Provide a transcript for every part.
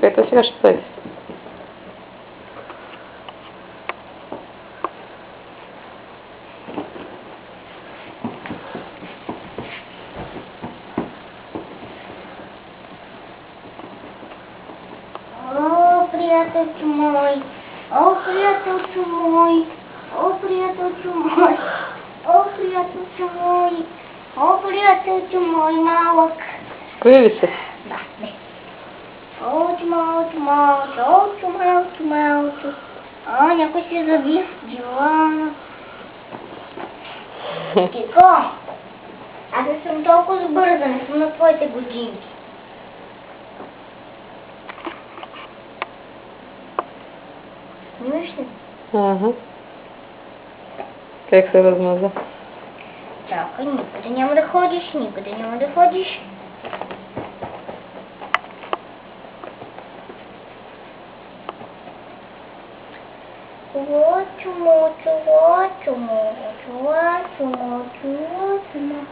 Чакай, то сега ще прави. О, приятелчо мой! О, приятелчо мой! О, приятелчо мой! О, приятелчо мой! О, приятелчо мой малък! Появи се. Да, не. Олчо, малко, малко, олчо, малко, малко. А, някой се зави в дивана. Тико, аз не съм толкова бърза, не съм на твоите годинки. Снимаш ли? Ага. Как се размаза? Чакай, никъде няма да ходиш, никъде няма да ходиш. Лочо, мочо, лочо, мочо, лочо, мочо, лочо, мочо.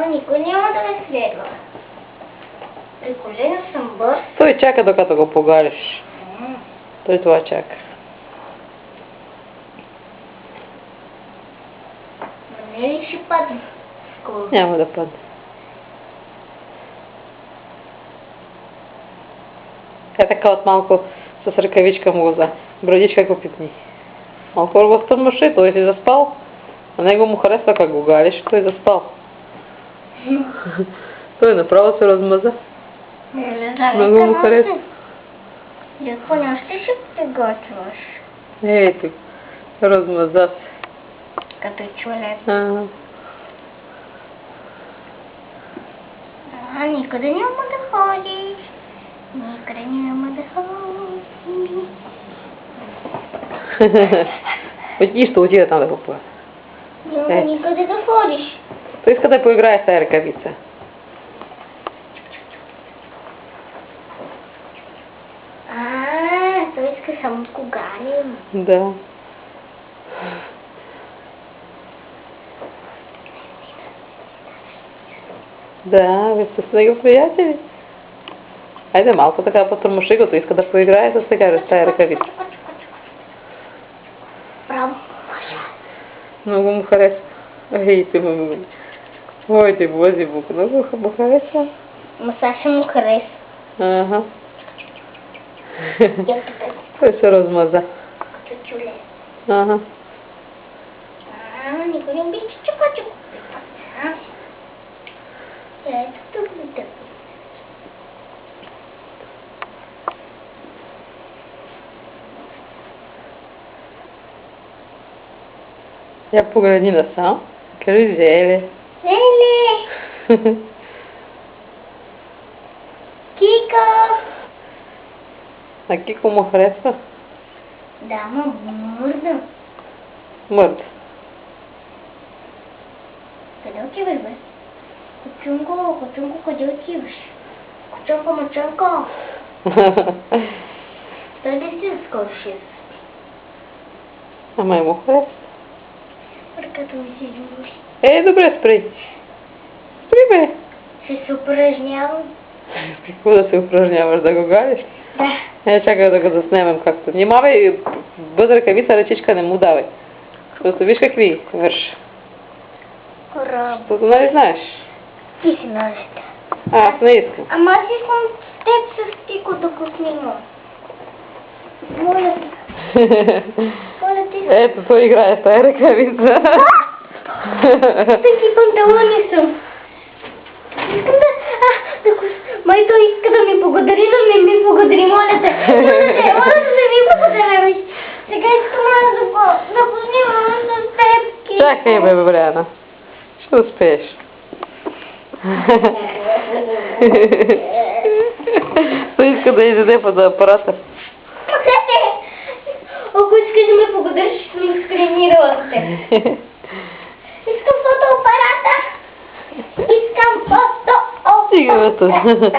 Никой няма да ме следва. Приколена съм бърз. Той чака докато го погариш. Той това чака. Не ли ще падне? Скоро. Няма да падне. Е така от малко с ръкавичка му за брадичка го пипни. Малко го стърмаши, той си заспал. На него му харесва как го галиш, той заспал. Той направо се размаза. Много му харесва. Леко не ще се приготвяш. Ето, размаза се. Като човек. Никъде няма да ходиш. Никъде няма да ходиш. И ще отида там да го поя. Няма никъде да ходиш. Той иска да поиграе с тази ръкавица. Той иска само когалим. Да. Да, вие сте с него приятели. Айде малко така потърмаши го, той иска да поиграе с сега с тази ръкавица. Браво. Много му харесва. Ей, ти му. Ой, ти бози бук, много му харесва. Ма Саша му харесва. Ага. Той се размаза. Като чуле. Ага. Никой не обича чупа-чупа. Ето тук да тъпи. Я погледни насам. Кажи Леле. Леле! Кико! А Кико му харесва? Да, ма мърда. Мърда. Къде отиваш, бе? Кочунко, Кочунко, къде отиваш? Кочунко, Мачунко. Той да си скоро ще се спи. Ама и му харесва. Ръката ми се измори. Добре, спри. Спри, бе. Ще се упражнявам. Какво да се упражняваш, да го галиш? Да. Чакай да го заснемем както. Внимавай, без ръкавица ръчичка не му давай. Защото виж какви върши. Кораб. Защото нали знаеш? Ти си ножите. Аз не искам. Ама аз искам с теб с Тико да го снимам. Моля те. Моля те. Ето, той играе с тази ръкавица. Таки панталони съм. Искам да... Май той иска да ми благодари, но не ми благодари, моля те. Моля те да ми благодаря. Сега искам да го снимам с теб. Чакай, бе, Бряна. Ще успееш. Той иска да изяде под апарата. Ако искаш да ме благодариш, ще съм скринирала с теб. Искам фотоапарата. Искам фотоапарата. Стига, бе,